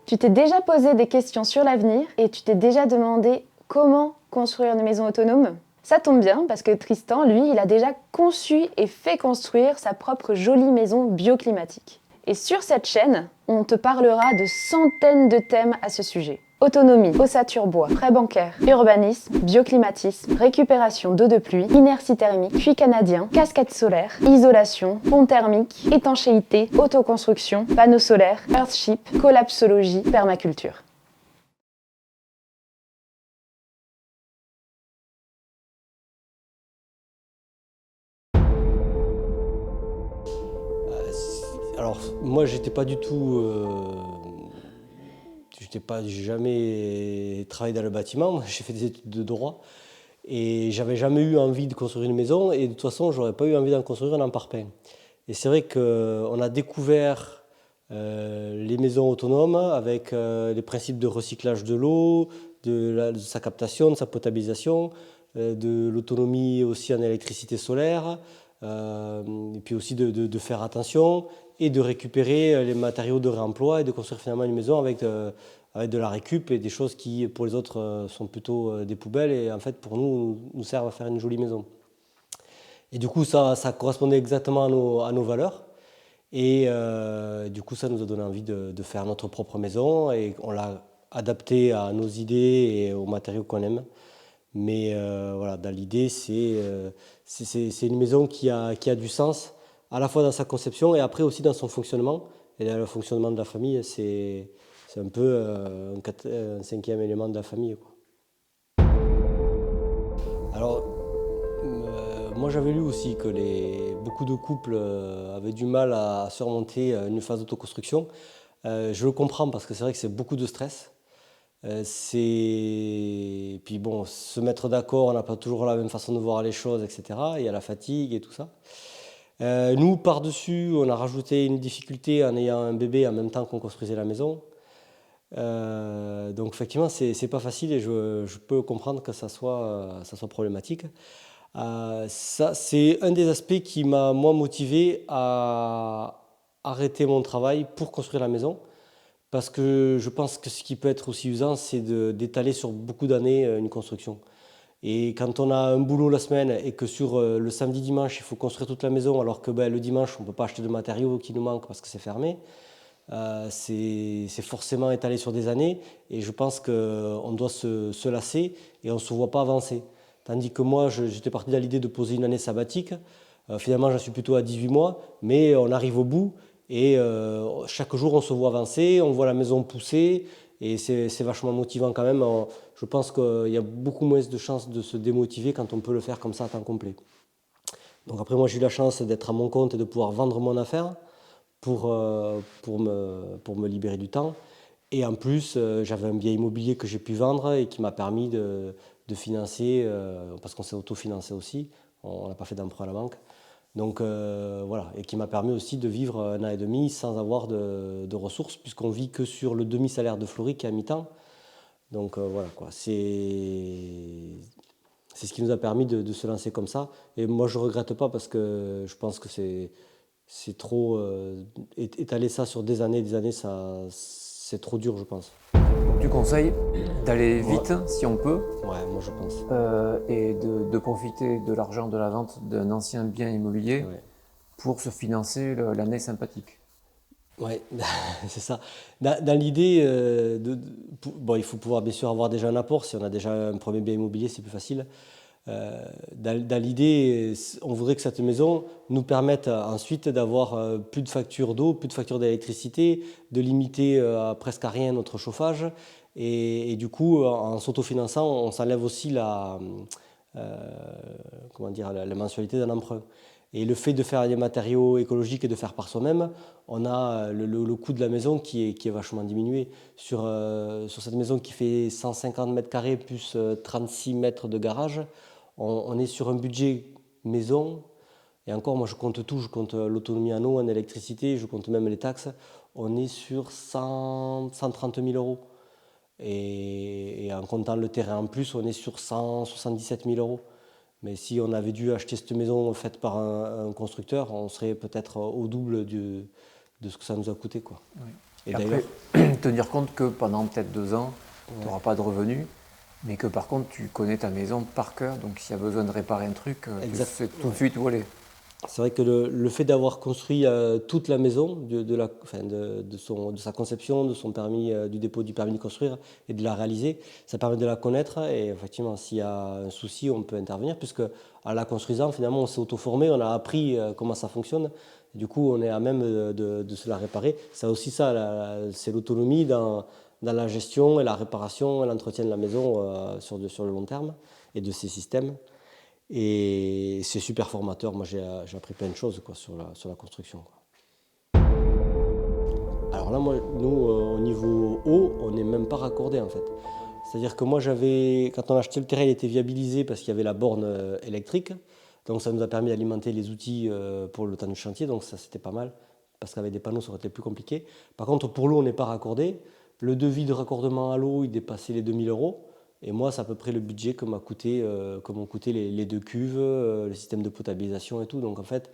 Tu t'es déjà posé des questions sur l'avenir et tu t'es déjà demandé comment construire une maison autonome? Ça tombe bien parce que Tristan, lui, il a déjà conçu et fait construire sa propre jolie maison bioclimatique. Et sur cette chaîne, on te parlera de centaines de thèmes à ce sujet. Autonomie, ossature bois, prêt bancaire, urbanisme, bioclimatisme, récupération d'eau de pluie, inertie thermique, puits canadien, cascade solaire, isolation, pont thermique, étanchéité, autoconstruction, panneaux solaires, earthship, collapsologie, permaculture. Alors, moi, j'étais pas du tout. J'ai jamais travaillé dans le bâtiment. Moi, j'ai fait des études de droit et j'avais jamais eu envie de construire une maison. Et de toute façon, j'aurais pas eu envie d'en construire un en parpaing. Et c'est vrai qu'on a découvert les maisons autonomes avec les principes de recyclage de l'eau, de sa captation, de sa potabilisation, de l'autonomie aussi en électricité solaire, et puis aussi de faire attention et de récupérer les matériaux de réemploi et de construire finalement une maison avec de la récup et des choses qui pour les autres sont plutôt des poubelles et en fait pour nous servent à faire une jolie maison. Et du coup ça correspondait exactement à nos valeurs. Et du coup, ça nous a donné envie de faire notre propre maison et on l'a adapté à nos idées et aux matériaux qu'on aime. Mais voilà, dans l'idée, c'est une maison qui a du sens, à la fois dans sa conception et après aussi dans son fonctionnement. Et dans le fonctionnement de la famille, c'est un peu un cinquième élément de la famille, quoi. Alors, moi j'avais lu aussi que beaucoup de couples avaient du mal à surmonter une phase d'autoconstruction. Je le comprends parce que c'est vrai que c'est beaucoup de stress. Puis bon, se mettre d'accord, on n'a pas toujours la même façon de voir les choses, etc. Il y a la fatigue et tout ça. Nous, par-dessus, on a rajouté une difficulté en ayant un bébé en même temps qu'on construisait la maison. Donc effectivement, c'est pas facile et je peux comprendre que ça soit problématique. Ça, c'est un des aspects qui m'a, moi, motivé à arrêter mon travail pour construire la maison. Parce que je pense que ce qui peut être aussi usant, c'est d'étaler sur beaucoup d'années une construction. Et quand on a un boulot la semaine et que sur le samedi, dimanche, il faut construire toute la maison, alors que le dimanche, on ne peut pas acheter de matériaux qui nous manquent parce que c'est fermé, c'est forcément étalé sur des années. Et je pense qu'on doit se lasser et on ne se voit pas avancer. Tandis que moi, j'étais parti dans l'idée de poser une année sabbatique. Finalement, j'en suis plutôt à 18 mois, mais on arrive au bout et chaque jour, on se voit avancer, on voit la maison pousser et c'est vachement motivant quand même. Je pense qu'il y a beaucoup moins de chances de se démotiver quand on peut le faire comme ça à temps complet. Donc après, moi, j'ai eu la chance d'être à mon compte et de pouvoir vendre mon affaire pour me libérer du temps. Et en plus, j'avais un bien immobilier que j'ai pu vendre et qui m'a permis de financer, parce qu'on s'est autofinancé aussi, on n'a pas fait d'emprunt à la banque. Donc voilà, et qui m'a permis aussi de vivre un an et demi sans avoir de ressources, puisqu'on vit que sur le demi-salaire de Flory qui est à mi-temps. Donc voilà, quoi, c'est ce qui nous a permis de se lancer comme ça. Et moi, je ne regrette pas parce que je pense que c'est trop étaler ça sur des années, ça, c'est trop dur, je pense. Donc tu conseilles d'aller vite Ouais. si on peut Ouais, moi je pense. et de profiter de l'argent de la vente d'un ancien bien immobilier Ouais, pour se financer l'année sympathique. ouais, c'est ça. Dans l'idée, bon, il faut pouvoir bien sûr avoir déjà un apport. Si on a déjà un premier bien immobilier, c'est plus facile. Dans l'idée, on voudrait que cette maison nous permette ensuite d'avoir plus de factures d'eau, plus de factures d'électricité, de limiter presque à rien notre chauffage. Et du coup, en s'autofinançant, on s'enlève aussi euh, comment dire, la mensualité d'un emprunt. Et le fait de faire des matériaux écologiques et de faire par soi-même, on a le coût de la maison qui est vachement diminué. Sur cette maison qui fait 150 mètres carrés plus 36 mètres de garage, on est sur un budget maison, et encore, moi je compte tout, je compte l'autonomie en eau, en électricité, je compte même les taxes, on est sur 130 000 euros. Et en comptant le terrain en plus, on est sur 177 000 euros. Mais si on avait dû acheter cette maison faite par un constructeur, on serait peut-être au double de ce que ça nous a coûté, quoi. Oui. Et Après, tenir compte que pendant peut-être 2 ans, tu n'auras pas de revenus, mais que par contre, tu connais ta maison par cœur. Donc, s'il y a besoin de réparer un truc, tu sais tout de suite où aller. c'est vrai que le fait d'avoir construit toute la maison, de sa conception, de son permis, du dépôt du permis de construire et de la réaliser, ça permet de la connaître. Et effectivement, s'il y a un souci, on peut intervenir, puisque à la construisant, finalement, on s'est auto-formé, on a appris comment ça fonctionne. Et du coup, on est à même de se la réparer. C'est aussi ça, c'est l'autonomie dans la gestion et la réparation et l'entretien de la maison sur le long terme et de ces systèmes. Et c'est super formateur. Moi, j'ai appris plein de choses quoi, sur la construction. Quoi. Alors là, nous, au niveau eau, on n'est même pas raccordé en fait. C'est-à-dire que moi, quand on a acheté le terrain, il était viabilisé parce qu'il y avait la borne électrique. Donc ça nous a permis d'alimenter les outils pour le temps du chantier. Donc ça, c'était pas mal. Parce qu'avec des panneaux, ça aurait été plus compliqué. Par contre, pour l'eau, on n'est pas raccordé. Le devis de raccordement à l'eau, il dépassait les 2000 euros. Et moi, c'est à peu près le budget que m'ont coûté les 2 cuves, le système de potabilisation et tout. Donc en fait,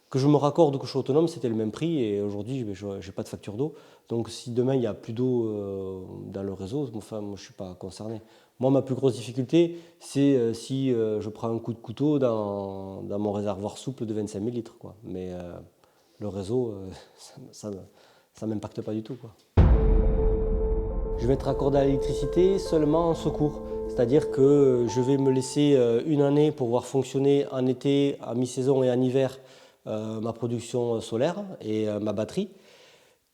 que je me raccorde ou que je sois autonome, c'était le même prix. Et aujourd'hui, je n'ai pas de facture d'eau. Donc si demain, il n'y a plus d'eau dans le réseau, enfin, moi, je ne suis pas concerné. Moi, ma plus grosse difficulté, c'est si je prends un coup de couteau dans mon réservoir souple de 25 000 litres. Quoi. Mais le réseau, ça ne m'impacte pas du tout. Quoi. Je vais être raccordé à l'électricité seulement en secours. C'est-à-dire que je vais me laisser une année pour voir fonctionner en été, à mi-saison et en hiver ma production solaire et ma batterie.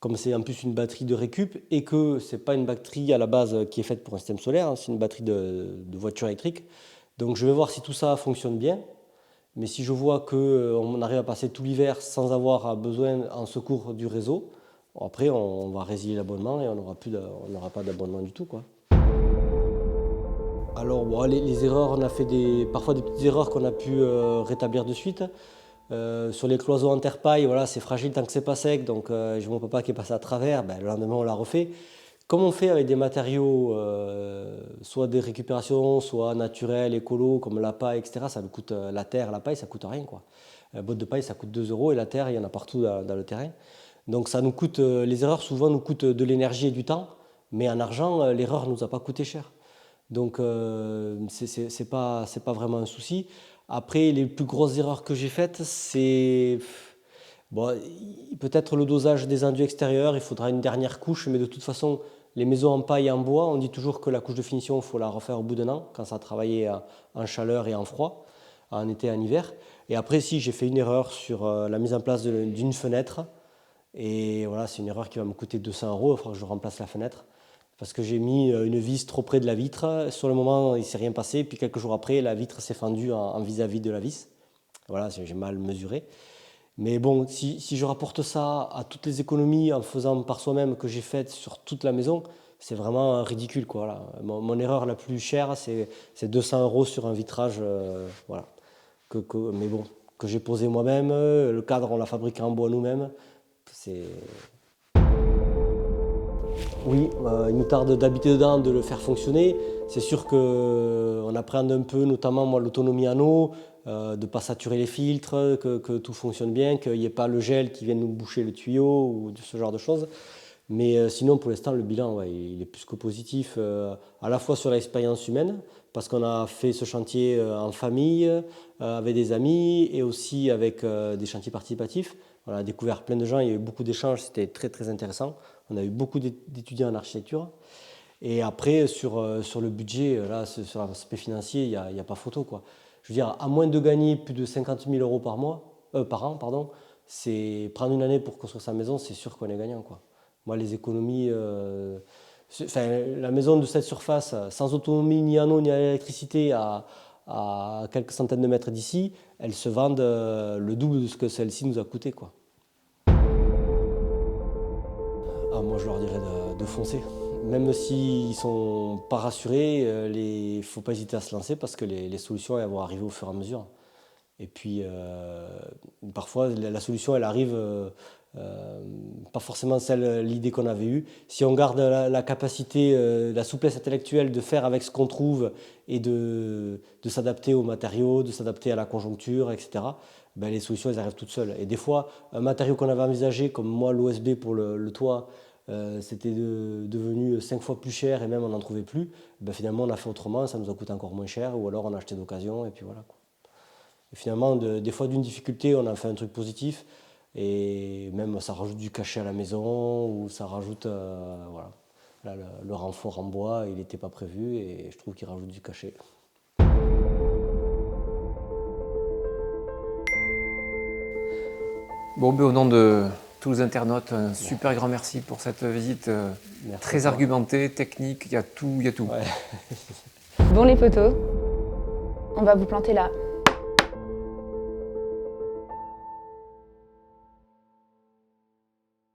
Comme c'est en plus une batterie de récup et que ce n'est pas une batterie à la base qui est faite pour un système solaire, c'est une batterie de voiture électrique. Donc je vais voir si tout ça fonctionne bien. Mais si je vois qu'on arrive à passer tout l'hiver sans avoir besoin en secours du réseau, après on va résilier l'abonnement et on n'aura pas d'abonnement du tout. Quoi. Alors bon, les erreurs, on a fait parfois des petites erreurs qu'on a pu rétablir de suite. Sur les cloisons en terre-paille, voilà, c'est fragile tant que c'est pas sec, donc j'ai mon papa qui est passé à travers, le lendemain on l'a refait. Comme on fait avec des matériaux, soit des récupérations, soit naturels, écolos, comme la paille, etc., ça nous coûte la terre, la paille, ça coûte rien. Quoi. La botte de paille, ça coûte 2 euros et la terre, il y en a partout dans le terrain. Donc ça nous coûte, les erreurs souvent nous coûtent de l'énergie et du temps, mais en argent, l'erreur ne nous a pas coûté cher. Donc c'est pas vraiment un souci. Après, les plus grosses erreurs que j'ai faites, c'est bon, peut-être le dosage des enduits extérieurs, il faudra une dernière couche, mais de toute façon, les maisons en paille et en bois, on dit toujours que la couche de finition, il faut la refaire au bout d'un an, quand ça a travaillé en chaleur et en froid, en été et en hiver. Et après, si j'ai fait une erreur sur la mise en place d'une fenêtre, et voilà, c'est une erreur qui va me coûter 200 euros, il faudra que je remplace la fenêtre. Parce que j'ai mis une vis trop près de la vitre. Sur le moment, il ne s'est rien passé. Puis quelques jours après, la vitre s'est fendue en vis-à-vis de la vis. Voilà, j'ai mal mesuré. Mais bon, si je rapporte ça à toutes les économies en faisant par soi-même que j'ai faites sur toute la maison, c'est vraiment ridicule. Quoi, voilà. Mon erreur la plus chère, c'est 200 euros sur un vitrage. Voilà. Mais bon, que j'ai posé moi-même. Le cadre, on l'a fabriqué en bois nous-mêmes. Oui, il nous tarde d'habiter dedans, de le faire fonctionner. C'est sûr qu'on appréhende un peu, notamment moi, l'autonomie en eau, de ne pas saturer les filtres, que tout fonctionne bien, qu'il n'y ait pas le gel qui vienne nous boucher le tuyau ou ce genre de choses. Mais sinon, pour l'instant, le bilan, ouais, il est plus que positif, à la fois sur l'expérience humaine, parce qu'on a fait ce chantier en famille, avec des amis, et aussi avec des chantiers participatifs. On a découvert plein de gens, il y a eu beaucoup d'échanges, c'était très très intéressant. On a eu beaucoup d'étudiants en architecture. Et après, sur le budget, là, sur l'aspect financier, il n'y a pas photo. Quoi. Je veux dire, à moins de gagner plus de 50 000 euros par an, pardon, c'est prendre une année pour construire sa maison, c'est sûr qu'on est gagnant. Quoi. Moi, les économies... la maison de cette surface, sans autonomie ni en eau ni à l'électricité, à quelques centaines de mètres d'ici, elles se vendent le double de ce que celle-ci nous a coûté. Quoi. Moi, je leur dirais de foncer. Même s'ils ne sont pas rassurés, il ne faut pas hésiter à se lancer parce que les solutions elles vont arriver au fur et à mesure. Et puis, parfois, la solution, elle arrive pas forcément l'idée qu'on avait eue. Si on garde la capacité, la souplesse intellectuelle de faire avec ce qu'on trouve et de s'adapter aux matériaux, de s'adapter à la conjoncture, etc., les solutions, elles arrivent toutes seules. Et des fois, un matériau qu'on avait envisagé, comme moi, l'OSB pour le toit, c'était devenu 5 fois plus cher et même on n'en trouvait plus. Ben, finalement, on a fait autrement, ça nous a coûté encore moins cher ou alors on a acheté d'occasion et puis voilà, quoi. Et finalement, des fois d'une difficulté, on a fait un truc positif et même ça rajoute du cachet à la maison ou ça rajoute, voilà. Là, le renfort en bois, il n'était pas prévu et je trouve qu'il rajoute du cachet. Bon, ben, au nom de tous les internautes, un super grand merci pour cette visite très argumentée, technique, il y a tout. Ouais. Bon les potos, on va vous planter là.